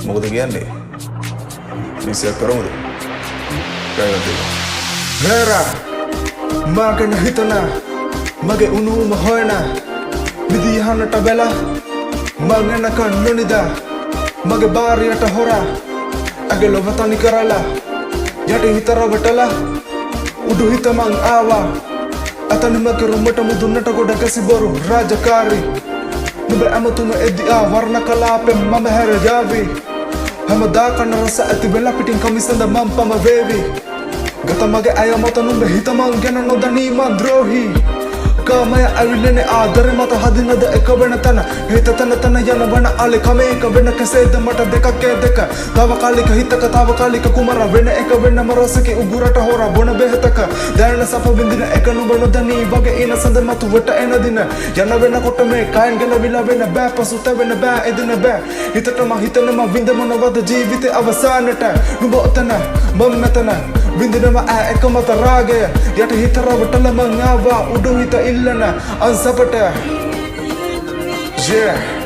මොකද කියන්නේ? විශ්වාස කරමුද? කයිවද? Vera මගෙන හිතන මගේ උණුම හොයන විදිහකට බැල මගෙන කන්නොනිද මගේ බාරියට හොරා අගේ ලොව තනි කරලා යට හිතර වටලා උඩු හිත මං ආවා අතනිම කරුමට මුදුන්නට ගොඩ කැසිබොරු රාජකාරී නුඹ ඇමතුම එද්දි ආ වර්ණ කලාපෙන් මම හැර යාවි හැමදා කන රස ඇති වෙලා පිටින් කමිසඳ මං පම වේවි ගත මගේ අය මත නුඹ හිත මං ගැන නොදනී මං ද්‍රෝහී කාමය ඇවිල්ලෙනේ ආදරෙ මත හදිනද එක වෙන තැන හිත තන තන යන වන අලි කමේක වෙන කෙසේද මට දෙකක් ඒ දෙක තාවකාලික හිතක තාවකාලික කුමර වෙන එක වෙනම රසකේ උගුරට හොරා බොන බෙහෙතක දැනෙන සප විඳින එක නුඹ නොදනී වගේ ඉන සඳ මතුවට එන දින යන වෙනකොට මේ කයන් ගැන විලා වෙන බෑ පසුත වෙන බෑ එදින බෑ හිතටම හිතනම විඳ මොනවද ජීවිතේ අවසානට නුඹ ඔතන මම මෙතන විඳිනම එක මත රාගය යට හිත රවටල මං ආවා උඩු හිත ඉල්ලන අන්සපට yeah